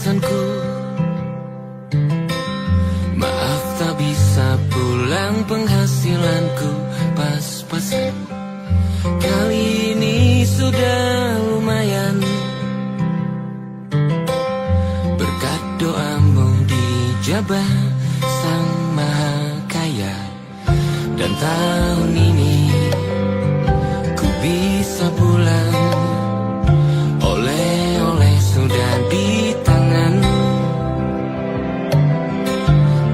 pesanku. Maaf tak bisa pulang, penghasilanku pas-pasan. Kali ini sudah lumayan, berkat doamu dijabah Sang Maha Kaya. Dan tahun ini ku bisa pulang, oleh-oleh sudah di tangan.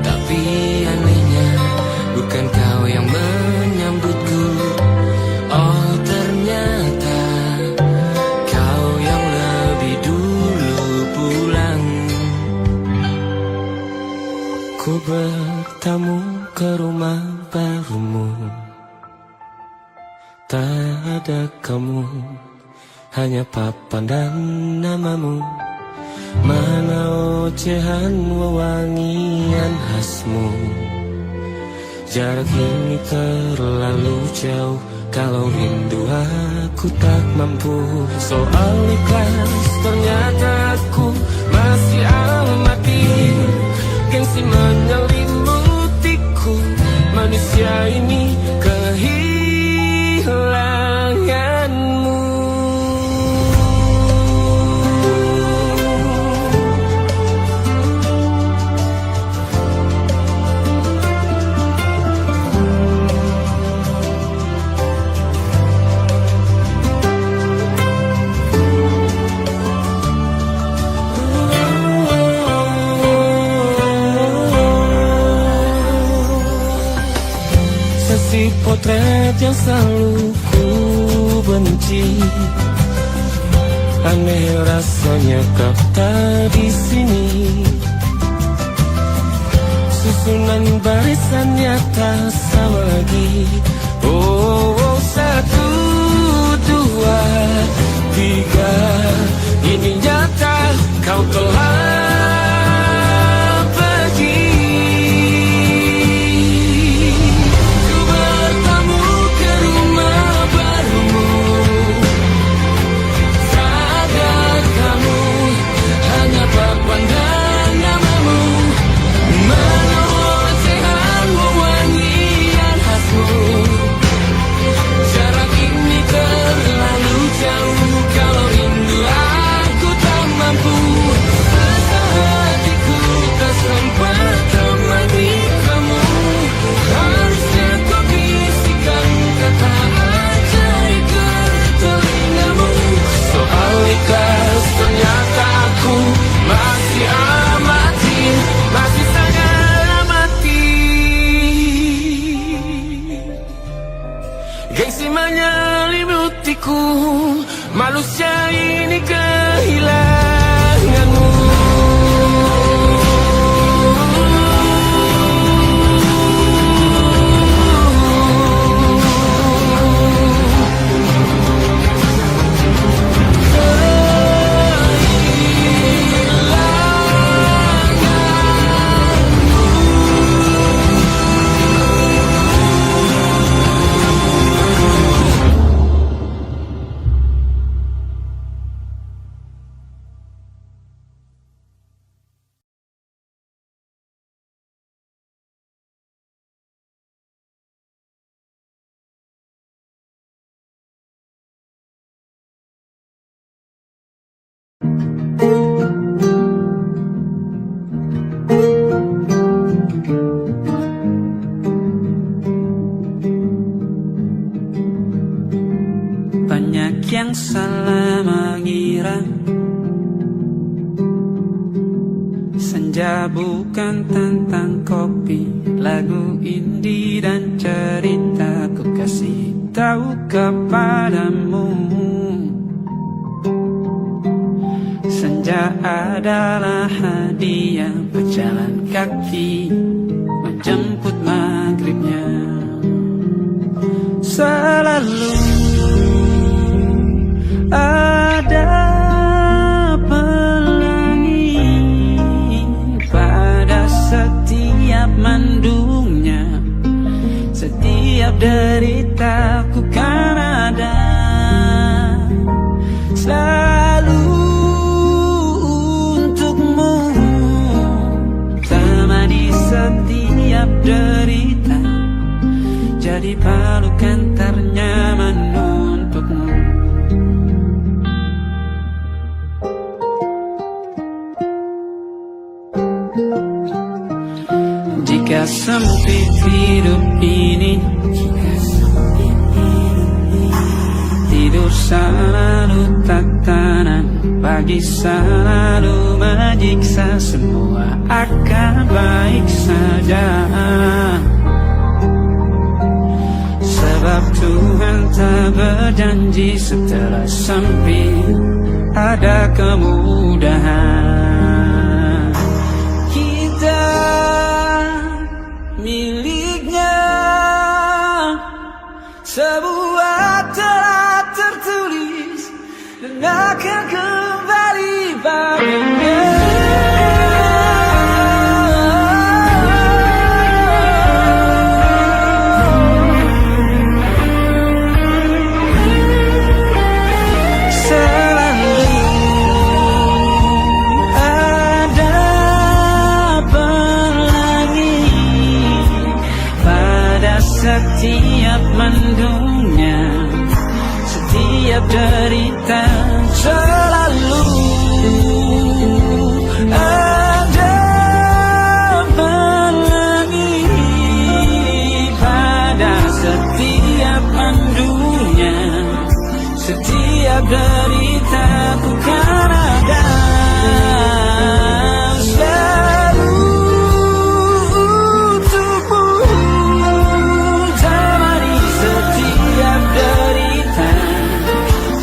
Tapi anehnya bukan kau yang menyambutku. Oh ternyata kau yang lebih dulu pulang. Ku bertamu ke rumah barumu, tak ada kamu, hanya papan dan namamu. Mana ocehan wewangian khasmu. Jarak ini terlalu jauh, kalau rindu aku tak mampu. Soal ikhlas ternyata aku masih amati. Gengsi menyelimutiku, manusia ini kehilanganmu. Si potret yang selalu ku benci, aneh rasanya kau tak di sini. Susunan barisannya tak sama lagi. Oh, oh, 1, 2, 3, ini nyata kau telah manusia ini kehilanganmu. Banyak yang salah mengira senja bukan tentang kopi, lagu indie dan cerita. Ku kasih tahu kepadamu, senja adalah hadiah berjalan kaki menjemput maghribnya. Selalu ada pelangi pada setiap mendungnya. Setiap deritaku kan ada selalu untukmu. derita, jadi pelukan ternyaman untukmu. Jika sempit hidup ini, tidur selalu tatanan, pagi selalu menyiksa, semua akan baik saja. Sebab Tuhan tak berjanji setelah sempit ada kemudahan. Kita miliknya, sebuah telah tertulis dan akan kembali padanya. Setiap mendungnya, setiap derita, selalu ada pelangi. Pada setiap mendungnya, setiap derita, ku kan ada.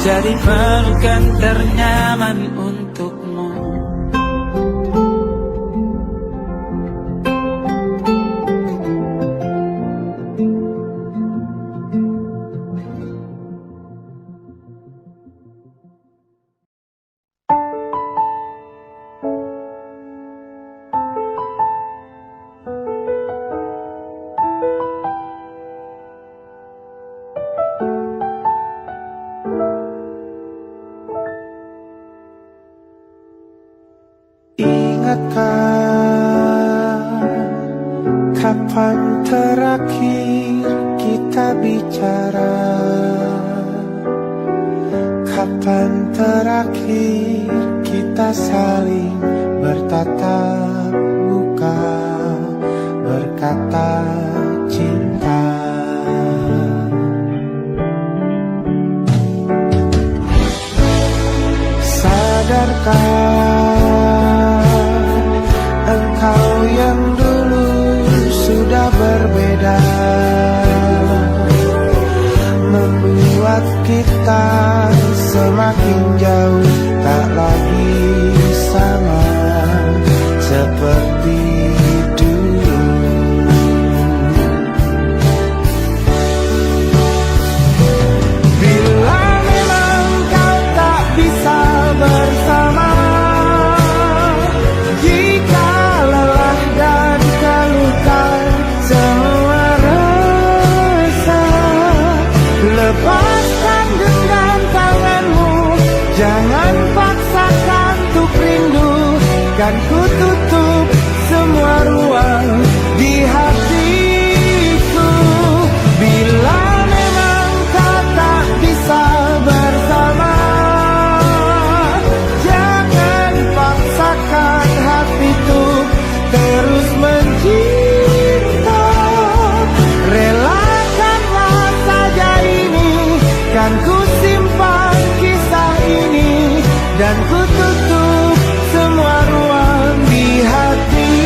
Jadi pelukan ternyaman untukmu. Kapan terakhir kita bicara? Kapan terakhir kita saling bertatap muka, berkata cinta? Sadarkah engkau yang dulu sudah berbeda, membuat kita semakin jauh, tak lagi sama seperti dulu. Bila memang kau tak bisa bersama, jika lelah dan keluhkan semua rasa, lepaskan genggam tanganmu, jangan paksakan untuk rindu, kan ku tutup semua ruang di hatiku. Bila memang kau tak bisa bersama, jangan paksakan hatiku terus mencinta. Relakanlah saja ini, kan ku simpan kisah ini, dan ku tutup semua ruang di hatiku.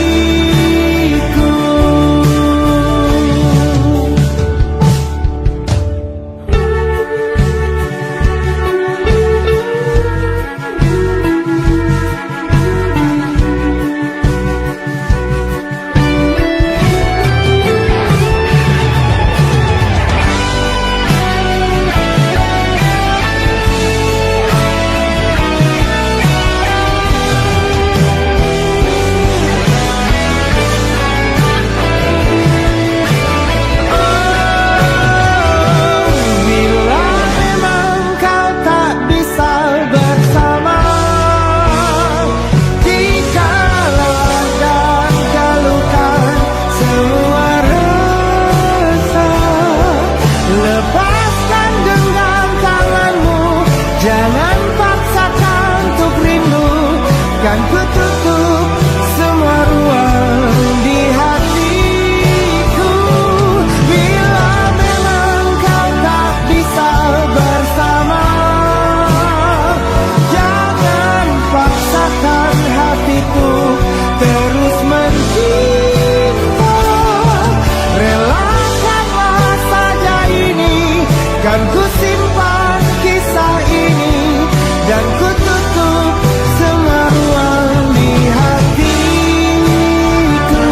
kan ku tutup semua ruang di hatiku. Bila memang kau tak bisa bersama, jangan paksakan hatiku terus mencinta. Relakanlah saja ini, kan ku simpan kisah ini, dan ku tutup semua ruang di hatiku.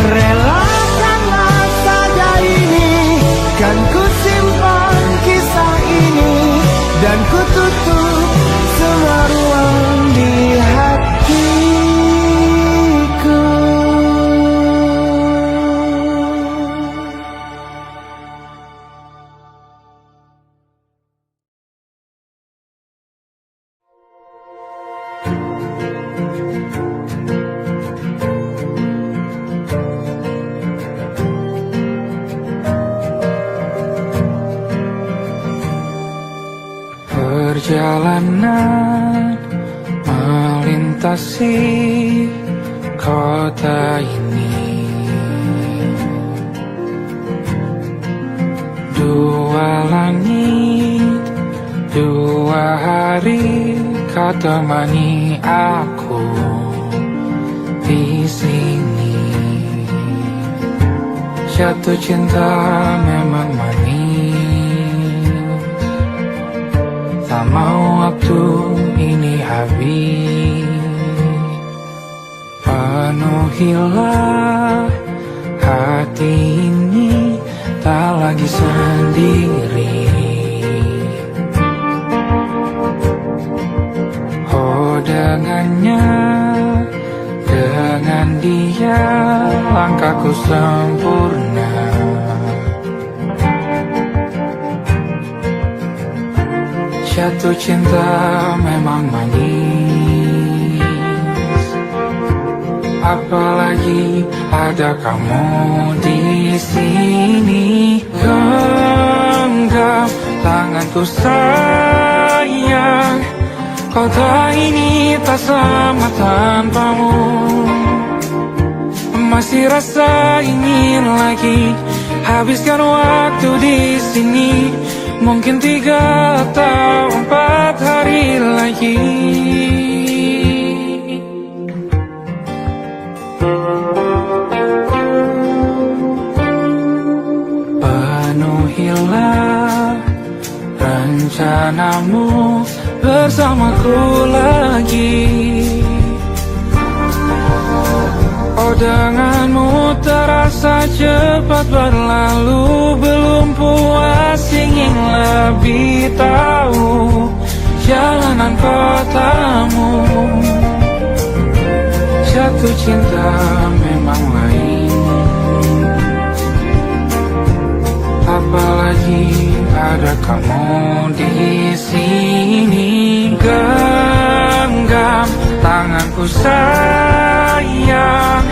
Relakanlah saja ini, kan ku simpan kisah ini, dan ku tutup semua ruang di hatiku. Perjalanan melintasi kota ini, dua langit, dua hari kau temani aku di sini. Jatuh cinta memang manis, tak mau waktu ini habis. Penuhilah hati ini, tak lagi sendiri. Oh dengannya, dengan dia langkahku sempurna. Jatuh cinta memang manis, apalagi ada kamu di sini. Genggam tanganku sayang, kota ini tak sama tanpamu. Masih rasa ingin lagi habiskan waktu di sini. Mungkin 3 atau 4 hari lagi. Penuhilah rencanamu bersamaku lagi. Oh denganmu terasa cepat berlalu, belum puas ingin lebih tahu jalanan kotamu. Jatuh cinta memang lain, apalagi ada kamu di sini. Genggam tanganku sayang,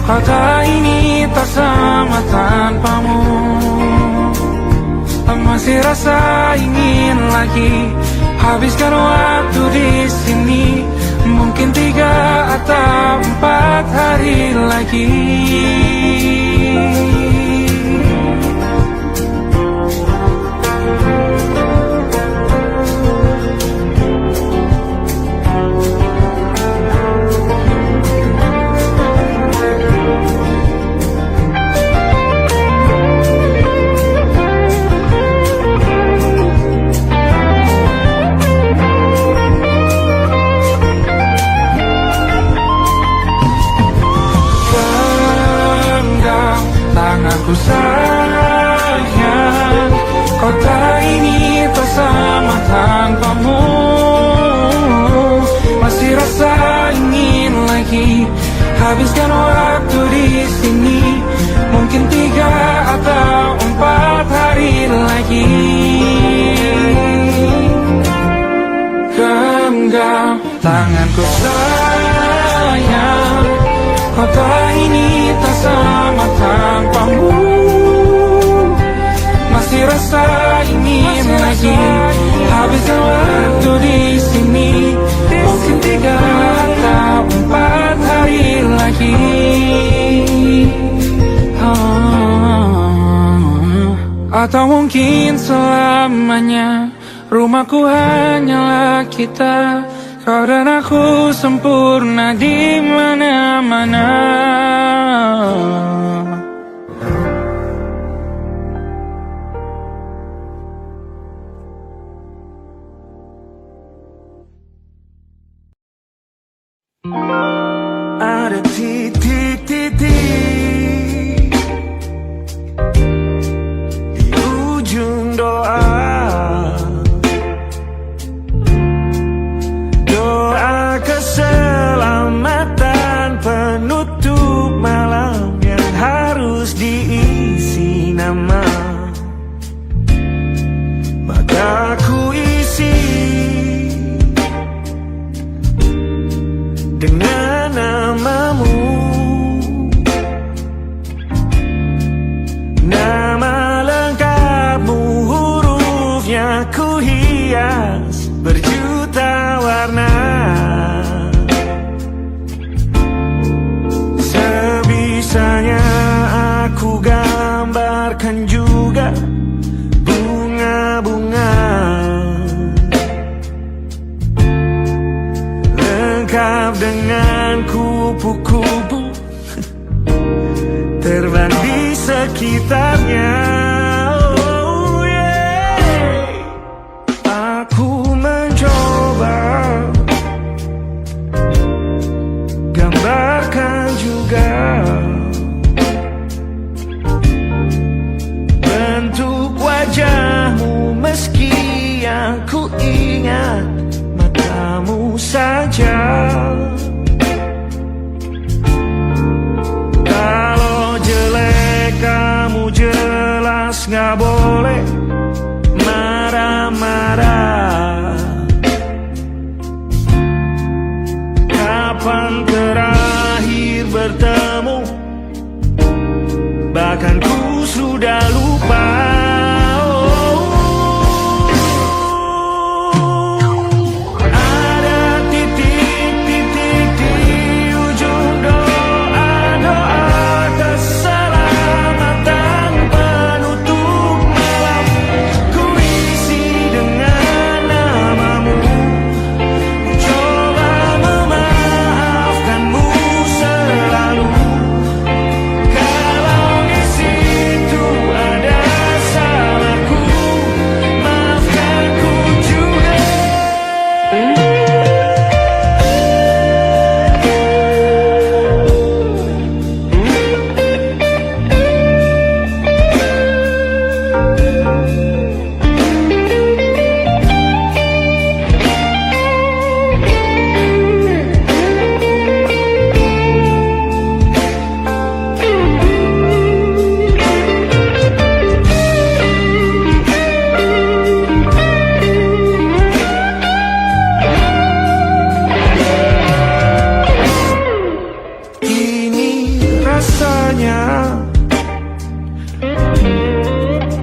kota ini tak sama tanpamu. Masih rasa ingin lagi habiskan waktu di sini. Mungkin 3 atau 4 hari lagi. Tanganku sayang, kota ini tak sama tanpamu. Masih rasa ingin lagi habiskan waktu di sini. Mungkin 3 atau 4 hari lagi. Genggam tanganku sayang, kota ini tak sama tanpamu. Masih Atau mungkin selamanya rumahku hanyalah kita, kau dan aku sempurna di mana-mana. Ada titik-titik di ujung doa, doa keselamatan penutup malam yang harus diisi nama. Maka ku isi dengan namamu, nama lengkapmu, hurufnya ku hias berjuta warna. Sebisanya aku gambarkan juga bunga-bunga lengkap dengan kupu-kupu terbang di sekitarnya. Oh yeah. Aku mencoba gambarkan juga bentuk wajahmu, meski yang ku ingat matamu saja. Kalau jelek kamu jelas gak boleh marah-marah. Kapan terakhir bertemu, bahkan ku sudah lupa.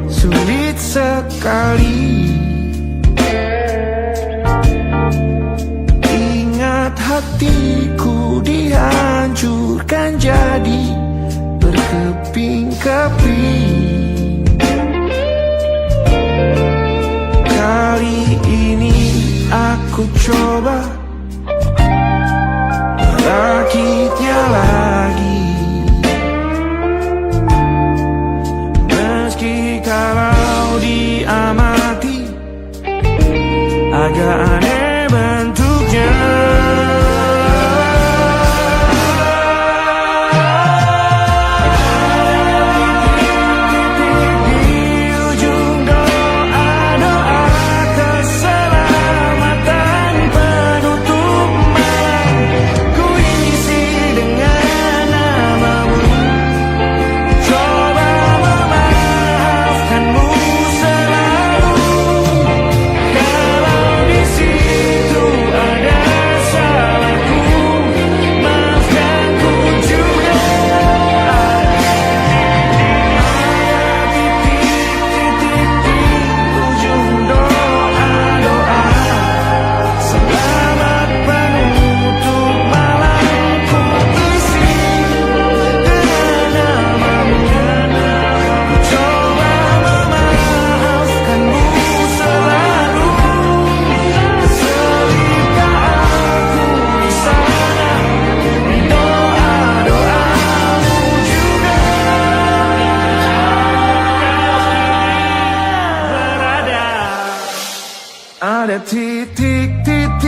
Sulit sekali ingat hatiku dihancurkan jadi berkeping-keping. Kali ini aku coba merakitnya lagi. Meski kalau diamati agak aneh bentuknya. See pada titik-titik.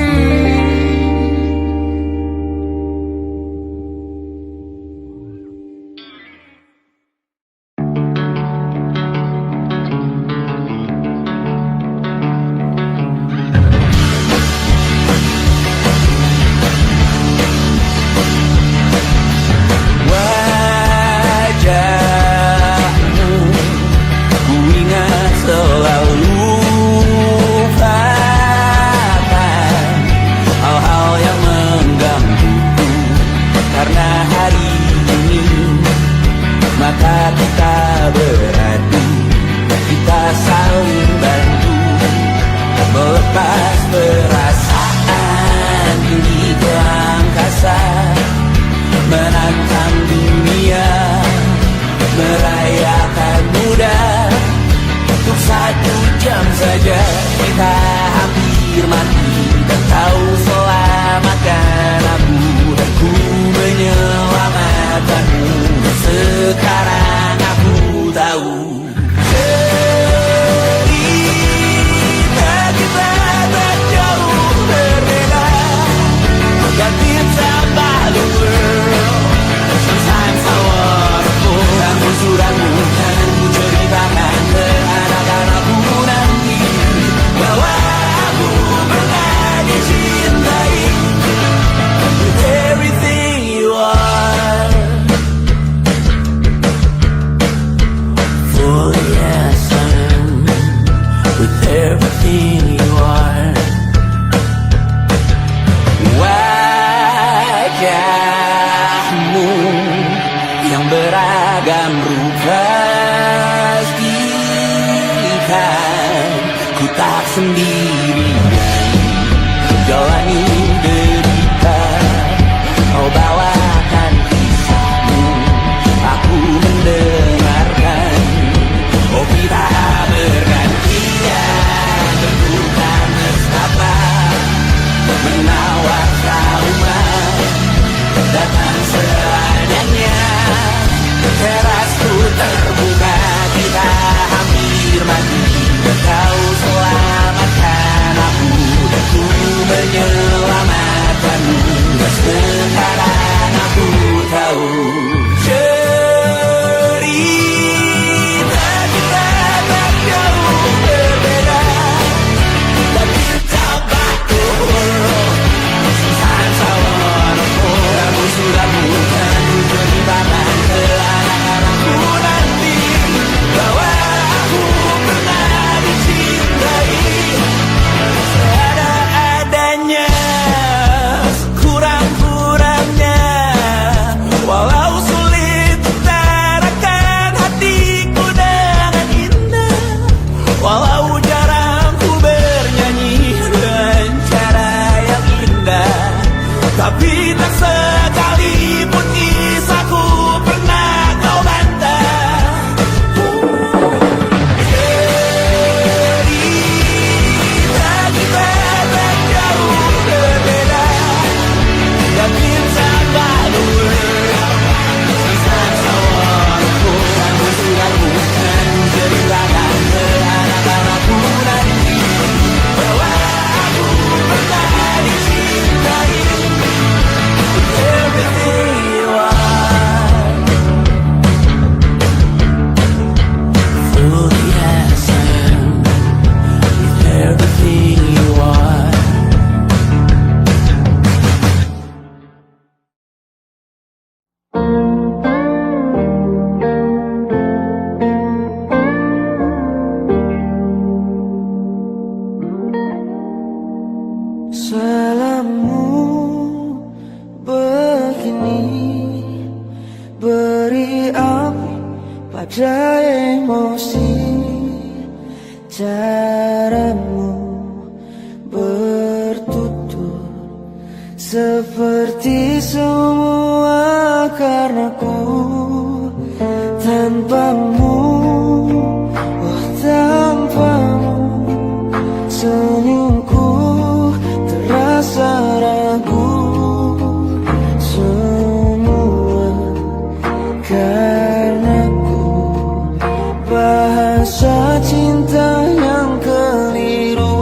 Bahasa cinta yang keliru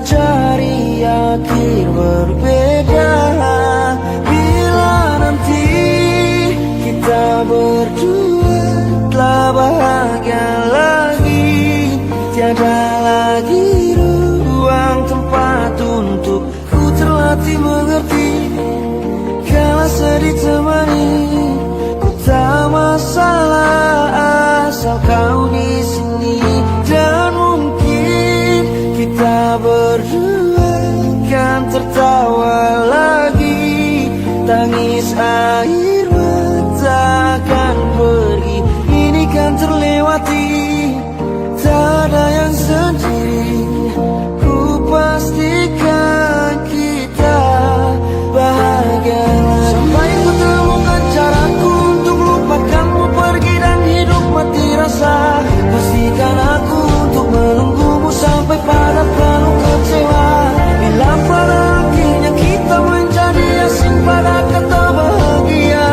cari akhir berbeda. Bila nanti kita berdua telah bahagia lagi, tiada lagi ruang tempat untuk ku terlatih mengerti. Kala sedih temani, ku tak masalah asal kau di sini. Dan mungkin kita berdua kan tertawa lagi, tangis air mata akan pergi, ini kan terlewati. Tak ada yang sendiri, ku pastikan kita bahagia lagi. Sampai ku temukan caraku untuk lupakanmu pergi dan hidup mati rasa. Pastikan aku untuk menunggumu sampai pada penuh kecewa. Bila pada akhirnya kita menjadi asing pada kata bahagia,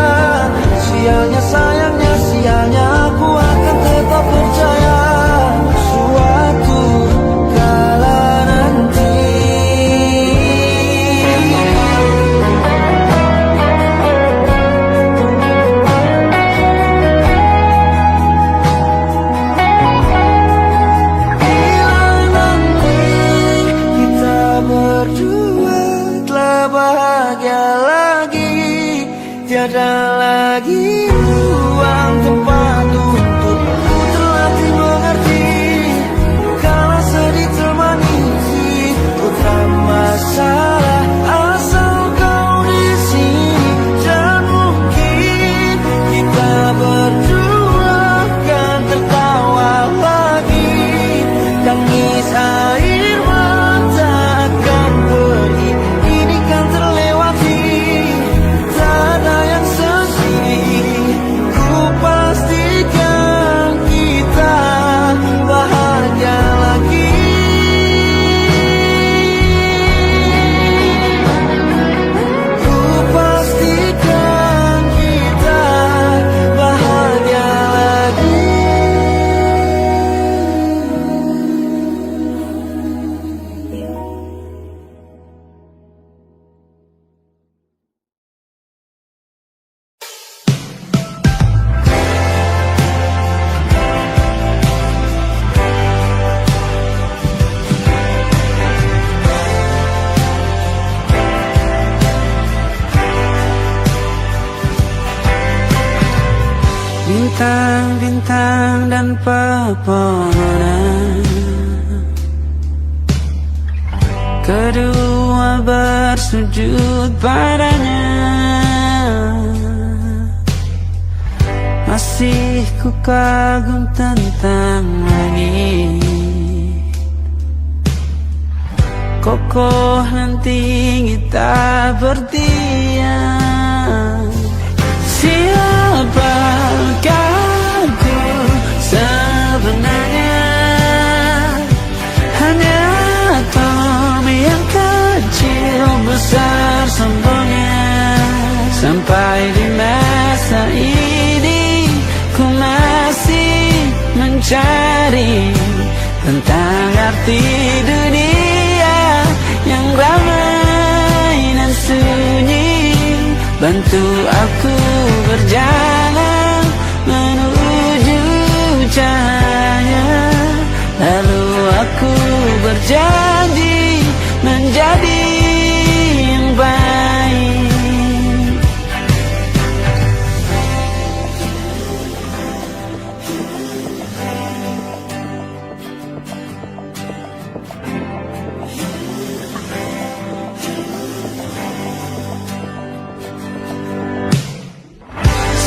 sialnya sayangnya sialnya aku akan tetap percaya suatu kala nanti. Bila nanti kita berdua telah bahagia lagi, tiada lagi ruang tempat untuk ku terlatih mengerti. Kala sedih temani, ku tak masalah asal kau di sini. Dan mungkin kita berdua kan tertawa lagi, tangis air mata akan pergi, ini kan terlewati. Tak ada yang sendiri, ku pastikan kita bahagia lagi. Ku pastikan kita bahagia lagi. Bintang-bintang dan pepohonan, kedua bersujud padanya. Masih ku kagum tentang langit, kokoh dan tinggi tak berdiam. Siapakah aku sebenarnya? Hanya Tom yang kecil besar sombongnya. Sampai di masa ini ku masih mencari tentang arti dunia yang ramai dan sunyi. Bantu aku berjalan menuju cahaya, lalu aku berjanji menjadi yang baik.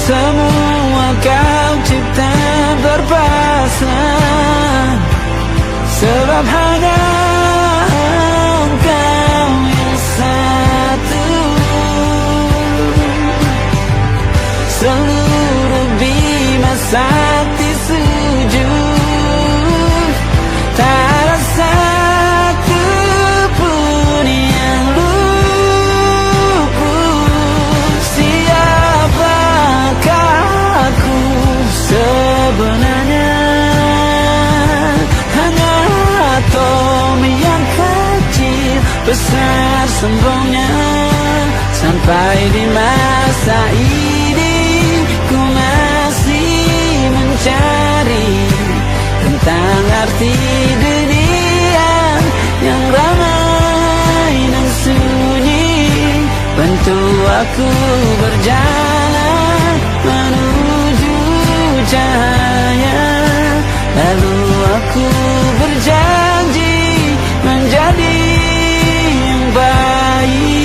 Semua kau cipta berpasang, sebab hanya engkau yang satu. Seluruh bima sakti sujud, tak ada satu pun yang luput. Siapakah aku sebenarnya? Hanya atom yang kecil besar sombongnya. Sampai di masa ini ku masih mencari tentang arti dunia yang ramai dan sunyi. Bantu aku berjalan menuju cahaya, lalu aku berjanji menjadi yang baik.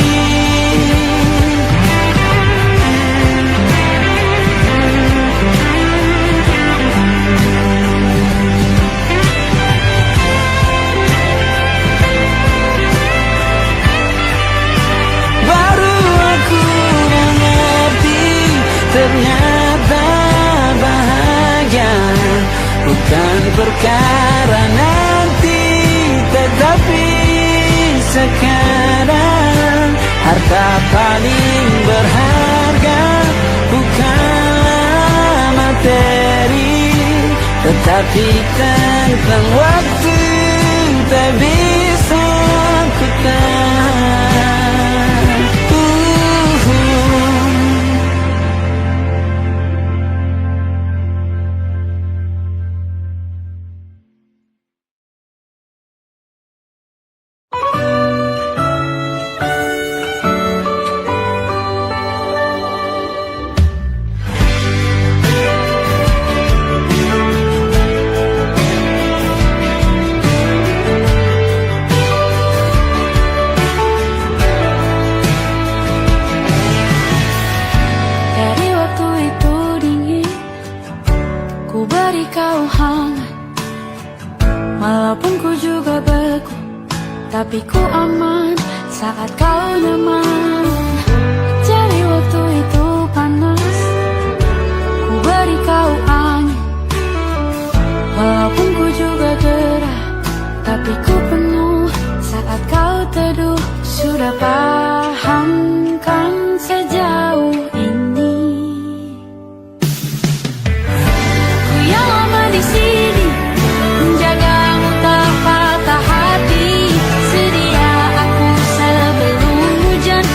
Baru aku mengerti, ternyata bahagia bukan perkara nanti, tetapi sekarang. Harta paling berharga bukanlah materi, tetapi tentang waktu tak bisa ku tahan. Tapi ku aman saat kau nyaman. Jadi waktu itu panas, ku beri kau angin. Walaupun ku juga gerah, tapi ku penuh saat kau teduh. Sudah paham kan sejauh ini? Ku yang lama di sini menjagamu tak patah hati. Sedia aku sebelum hujan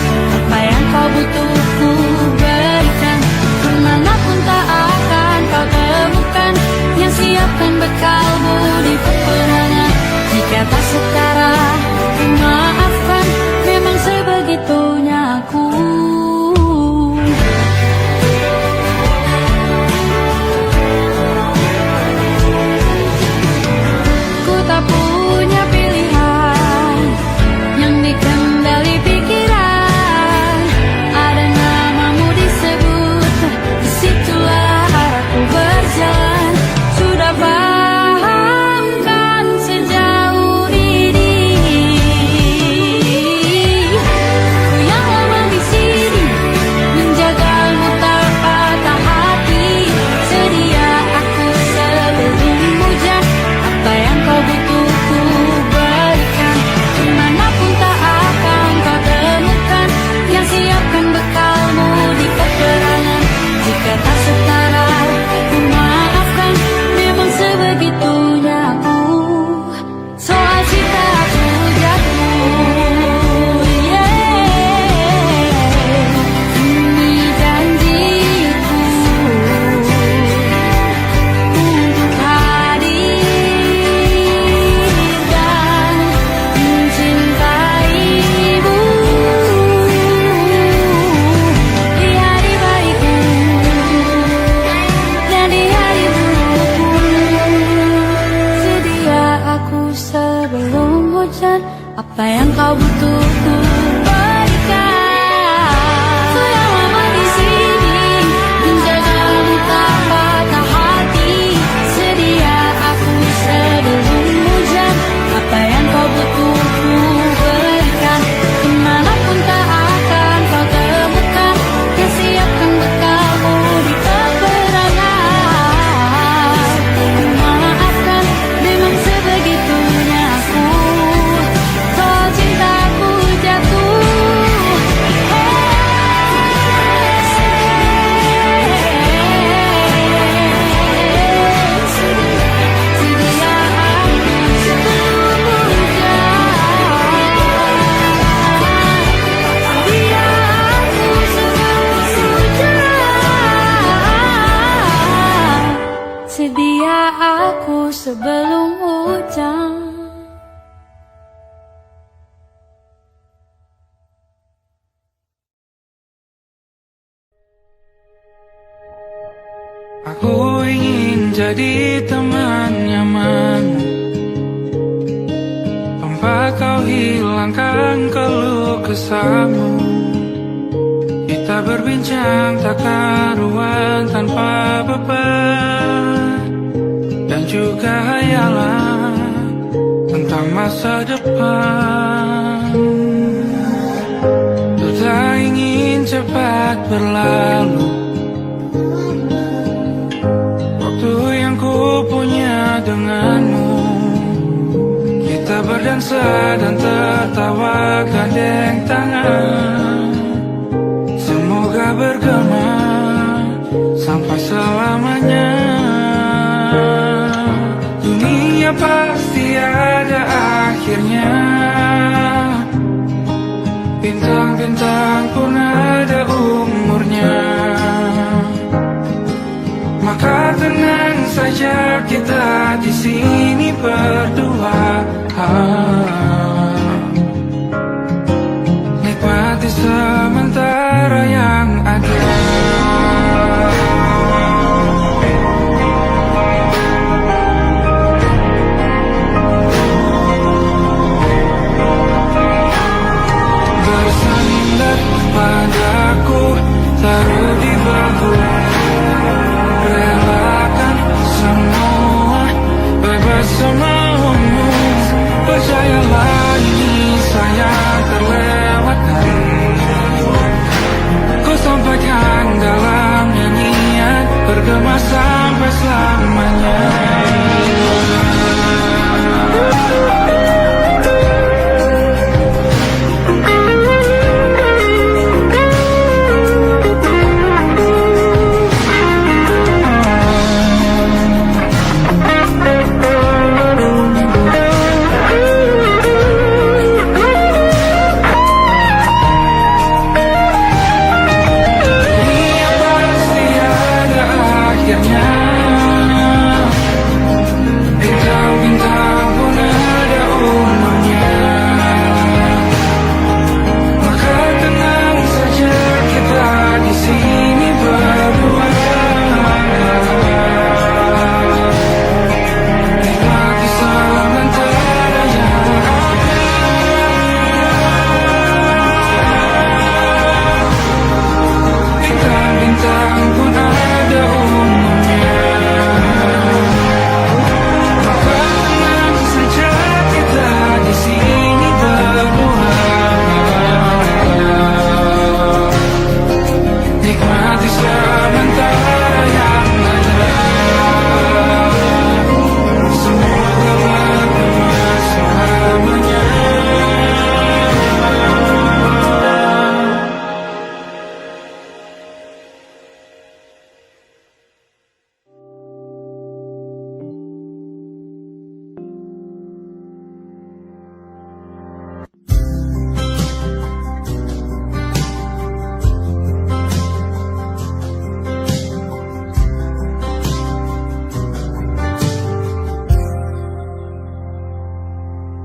sebelum hujan. Aku ingin jadi teman nyaman, tempat kau hilangkan keluh kesahmu. Kita berbincang tak karuan tanpa beban, dan juga hayalan tentang masa depan. Ku tak ingin cepat berlalu waktu yang ku punya denganmu. Kita berdansa dan tertawa gandeng tangan, semoga bergema sampai selamanya. Dunia pasti ada akhirnya, bintang-bintang pun ada umurnya. Maka tenang saja kita di sini berdua, nikmati sementara yang ada. Bersandar padaku, taruh di bahu, relakan semua, bebas semaumu. Percayalah ini saya terlewatkan, ku sampaikan dalam nyanyian, bergema sampai selamanya.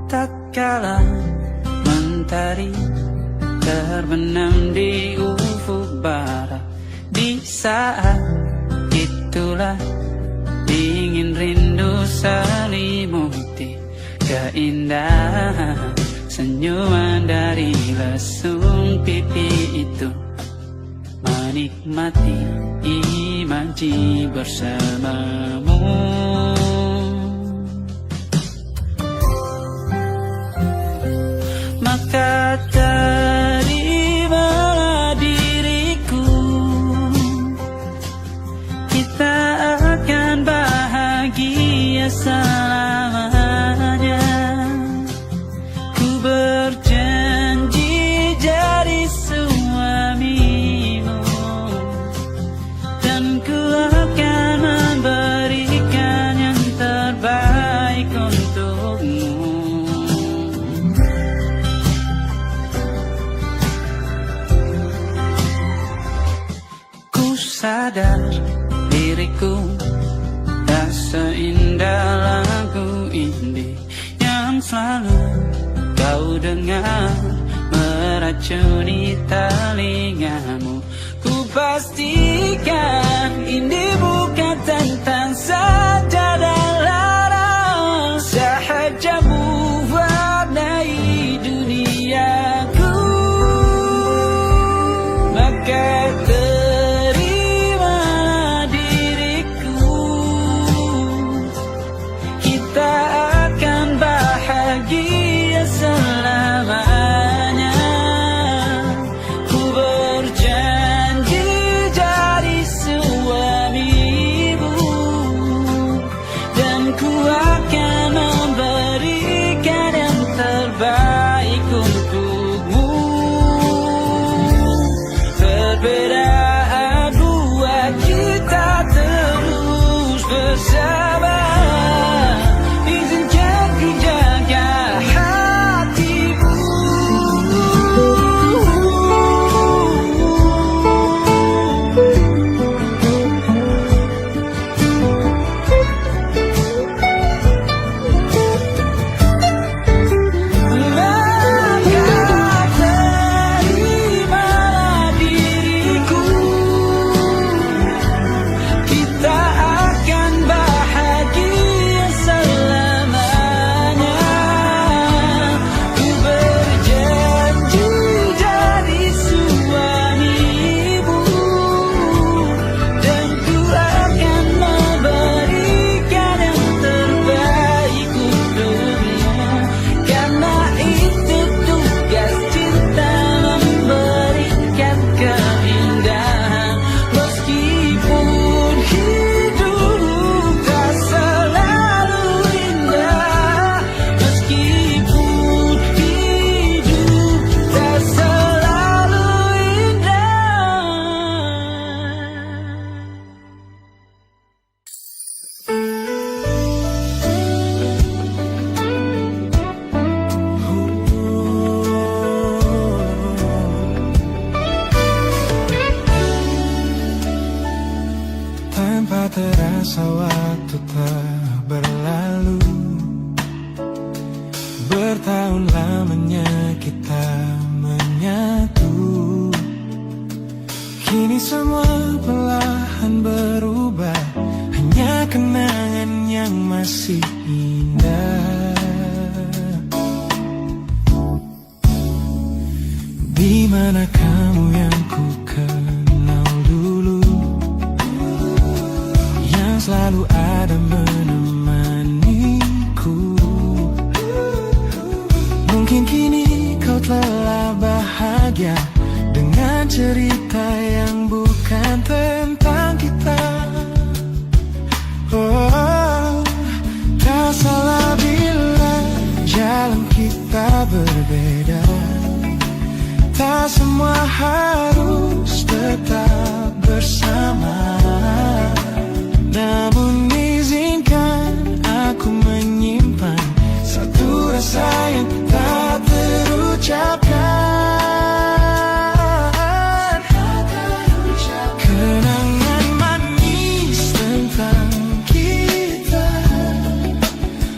Tatkala mentari terbenam di ufuk barat, di saat itulah ingin rindu selimuti keindahan senyuman dari lesung pipi itu, menikmati imaji bersamamu. Maka terimalah diriku, kita akan bahagia selamanya. Ku berjanji jadi suamimu, dan ku akan memberikan yang terbaik untukmu. Sadar diriku tak seindah meracuni telingamu. Ku pastikan ini bukan tentang saja dan larang, sahaja mewarnai duniaku. Maka terimalah diriku, kita akan bahagia selamanya. Ku berjanji jadi suamimu, dan ku akan memberikan yang terbaik untukmu. Perbedaan buat kita terus bersama. Izinkan ku jaga hatimu. Maka terimalah diriku, kita akan bahagia selamanya. Ku berjanji jadi suamimu, dan ku akan memberikan yang terbaik untukmu. Karena itu tugas cinta, memberikan keindahan. Meskipun hidup tak selalu indah, meskipun hidup tak selalu indah. Tanpa terasa waktu telah berlalu, bertahun lamanya kita menyatu. Kini semua perlahan berubah, hanya kenangan yang masih indah. Di mana kamu yang ku kenal dulu, yang selalu ada menemaniku. Mungkin kini kau telah bahagia dengan cerita yang bukan tentang kita. Oh, tak salah bila jalan kita berbeda. Tak semua harus tetap bersama. Namun izinkan aku menyimpan satu rasa yang tak terucapkan. Kenangan manis tentang kita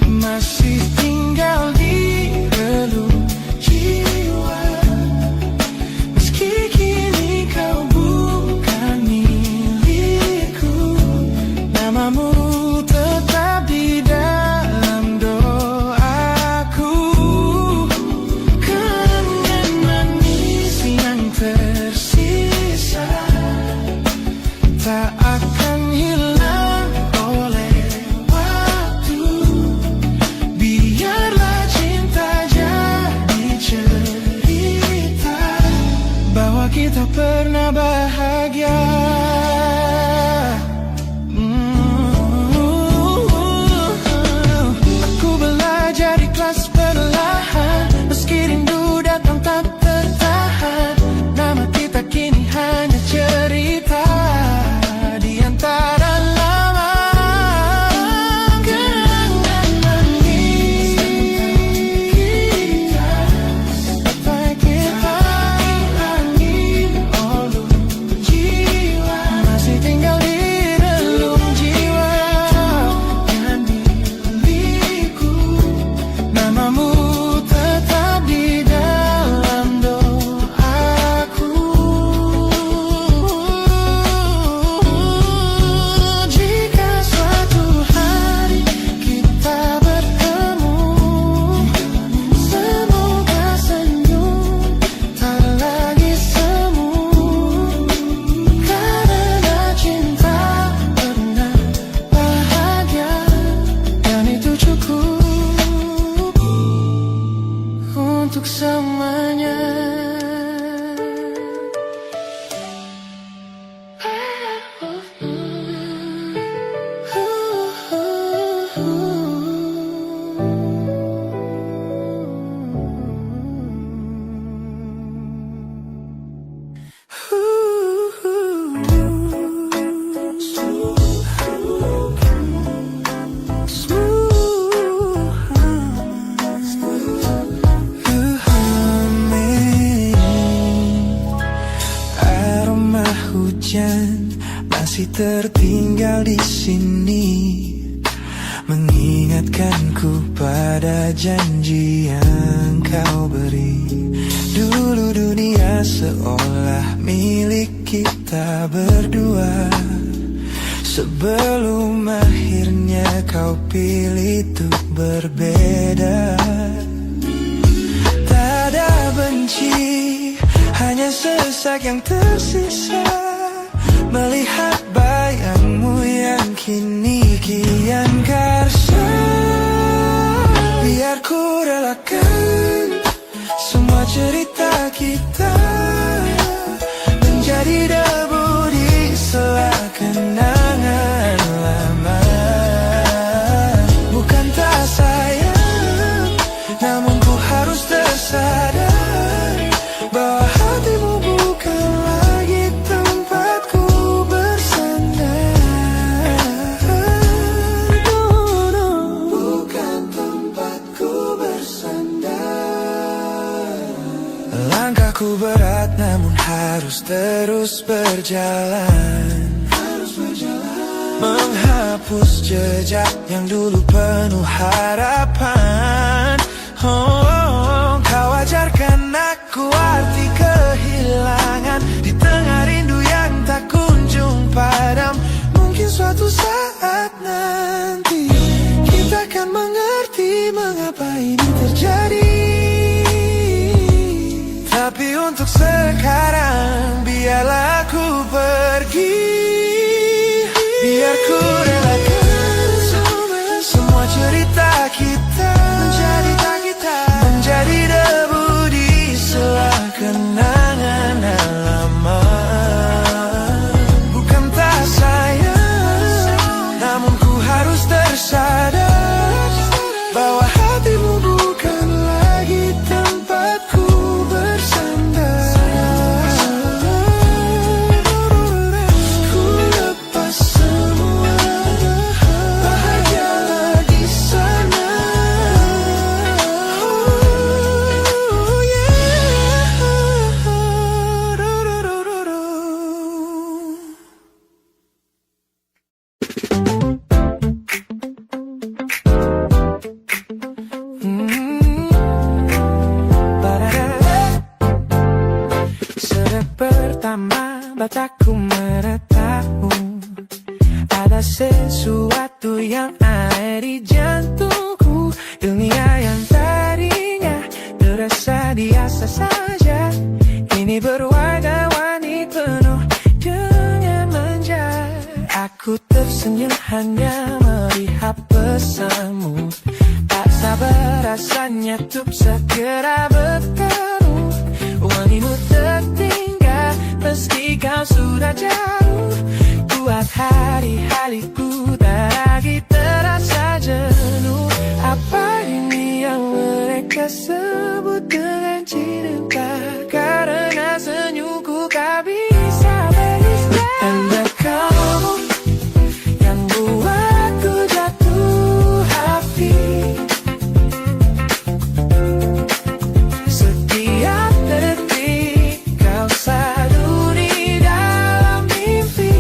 masih tinggal di relung jiwa. Meski kini kau bukan milikku, namamu tetap di dalam doaku. tertinggal di sini, mengingatkanku pada janji yang kau beri. Dulu dunia seolah milik kita berdua, sebelum akhirnya kau pilih untuk berbeda. Tak ada benci, hanya sesak yang tersisa, melihat bayangmu yang kini kian karsa. Biar ku relakan semua cerita kita menjadi debu di sela kenangan lama. Bukan tak sayang, namun ku harus tersadar bahwa hatimu bukan lagi tempatku bersandar. Bukan tempatku bersandar. Langkahku berat namun harus terus berjalan, menghapus jejak yang dulu penuh harapan. Kau ajarkan aku arti kehilangan di tengah rindu yang tak kunjung padam. Mungkin suatu saat nanti kita akan mengerti mengapa ini terjadi. Tapi untuk sekarang biarlah aku pergi. Biar ku relakan semua cerita kita menjadi debu di sela kenangan lama. Bukan tak sayang, namun ku harus tersadar bahwa hatimu bukan lagi tempatku bersandar. Ku lepas semua, bahagialah di sana. Oh yeah. Sejak pertama mataku menatapmu, ada sesuatu yang ada di jantungku. Dunia yang tadinya terasa biasa saja, kini berwarna-warni penuh dengan manja. Aku tersenyum hanya melihat pesanmu, tak sabar rasanya untuk segera bertemu. Wangimu tertinggal meski kau sudah jauh, buat hari-hariku tak lagi terasa jenuh. Apa ini yang mereka sebut dengan cinta? Karena senyumku tak bisa beristirahat. Anda kamu yang buatku jatuh hati. Setiap detik kau selalu di dalam mimpi.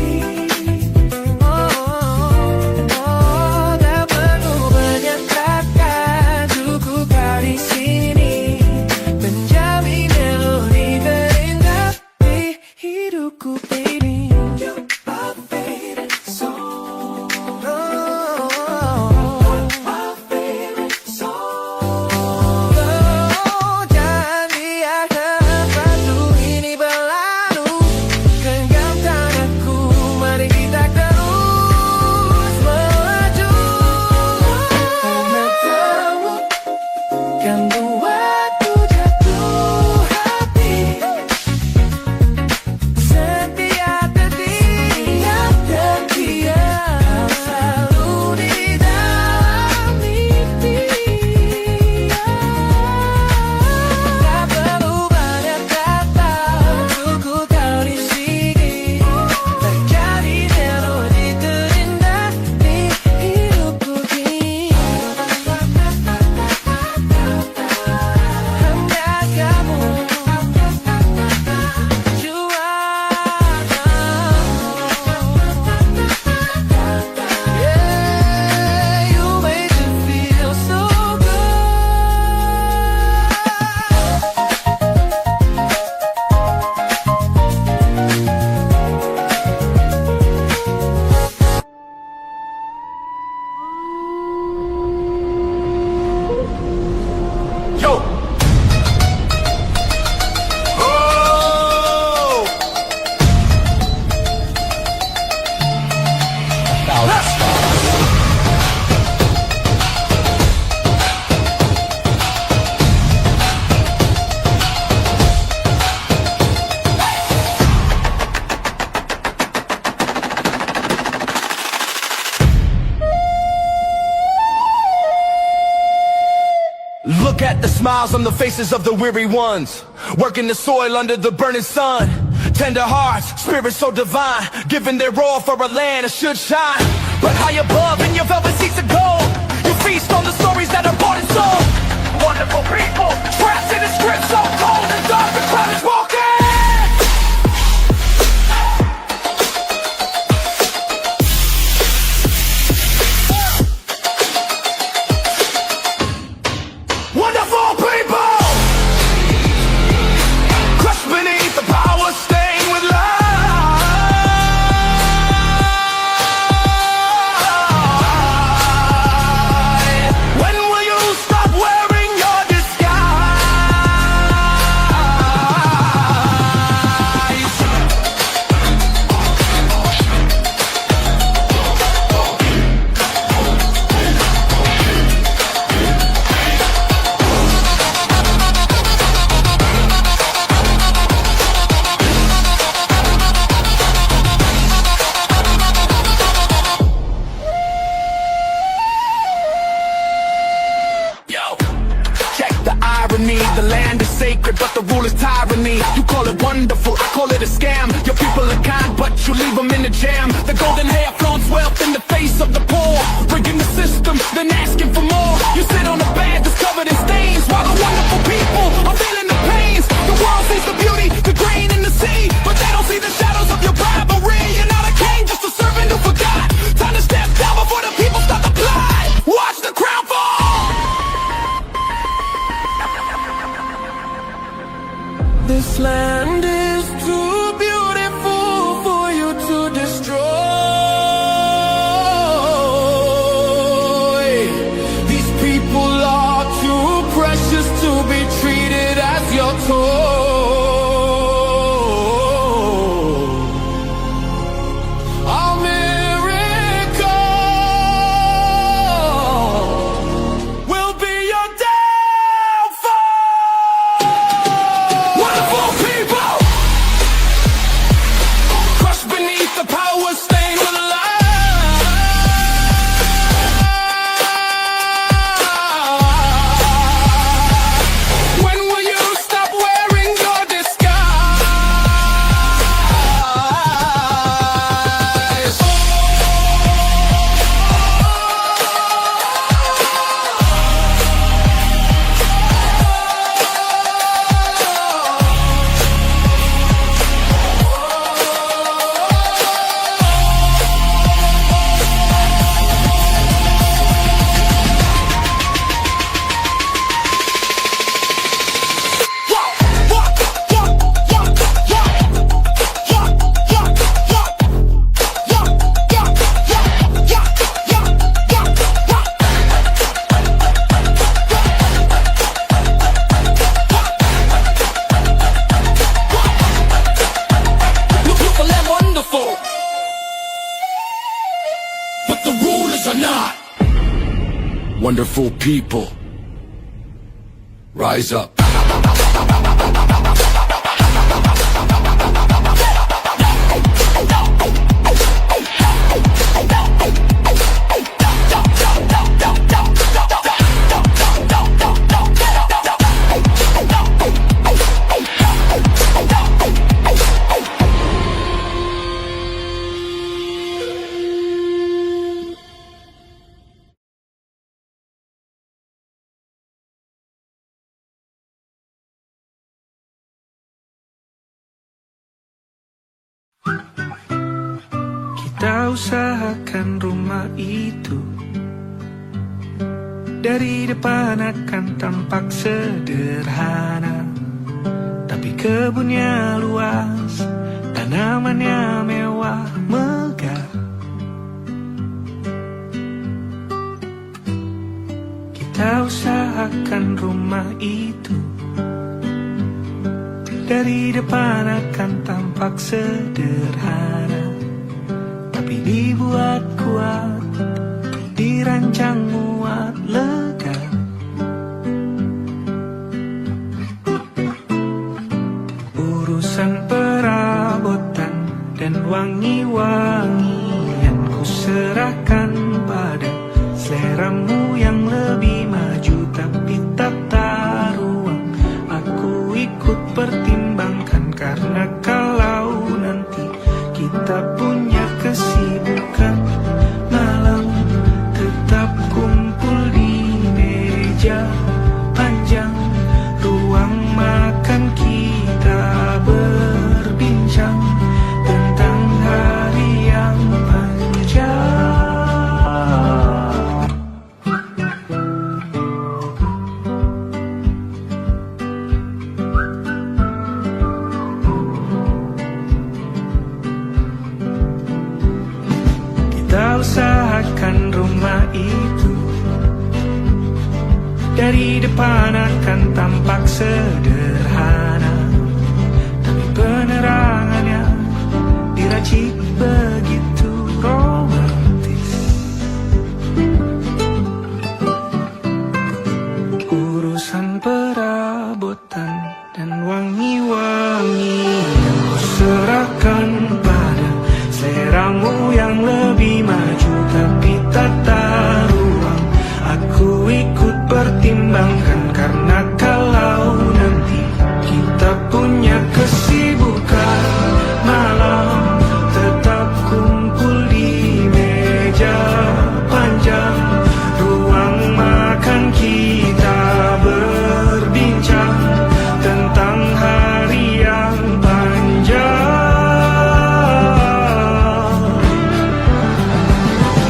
set the smiles on the faces of the weary ones, working the soil under the burning sun. Tender hearts, spirits so divine, giving their all for a land that should shine. But high above in your velvet seats of gold, you feast on the stories that are bought and sold. Wonderful people, trapped in a script so cold and dark, the crowd is walking. Wonderful people, crushed beneath the power stained with light. When will you stop wearing your disguise? Check the irony, the land is sacred, but the rule is tyranny. You call it wonderful, I call it a scam. Your people are kind, but you leave them in the jam. The golden hair flaunts wealth in the face of the poor, rigging the system, then asking for more. You sit on a bed that's covered in stains, while the wonderful people are feeling the pains. The world sees the beauty, the grain in the sea, but they don't see the shadows of your bribery. You're not a king, just a servant who forgot. Time to step down before the people start to plot. Watch the crown fall. This land is too beautiful for you to destroy. These people are too precious to be treated as your toy. A miracle will be your downfall. Wonderful people, crushed beneath the power stained with light. When will you stop wearing your disguise? Beautiful and wonderful, but the rulers are not. Wonderful people, rise up. Kita usahakan rumah itu dari depan akan tampak sederhana, tapi kebunnya luas, tanamannya mewah megah. Kita usahakan rumah itu dari depan akan tampak sederhana, tapi dibuat kuat, dirancang muat lega. Urusan perabotan dan wangi-wangian ku serahkan pada seleramu yang lebih maju, tapi tetap Dari depan akan tampak sederhana, tapi penerangannya diracik begitu romantis. Urusan perabotan dan wangi-wangi yang kuserahkan pada seleramu yang lebih maju, tapi tata ruang aku ikut pertimbangkan, karena kalau nanti kita punya kesibukan malam, tetap kumpul di meja panjang ruang makan, kita berbincang tentang hari yang panjang.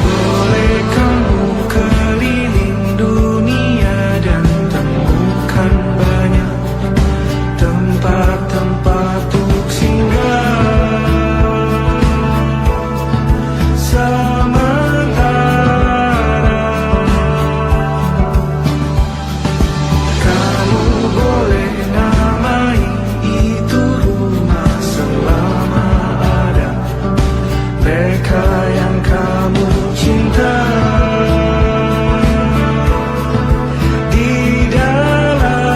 Boleh kamu keliling dunia dan temukan banyak tempat-tempat untuk singgah. Sementara kamu boleh namai itu rumah selama ada mereka yang kamu cinta di dalamnya.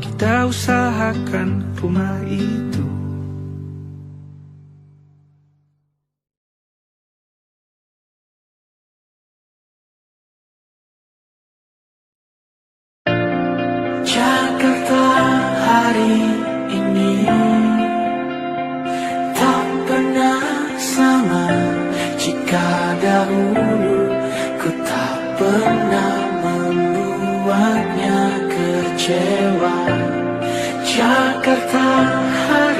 Kita usahakan rumah itu. Jakarta hari ini tak pernah sama. Jika dahulu ku tak pernah membuatnya kecewa. Jakarta hari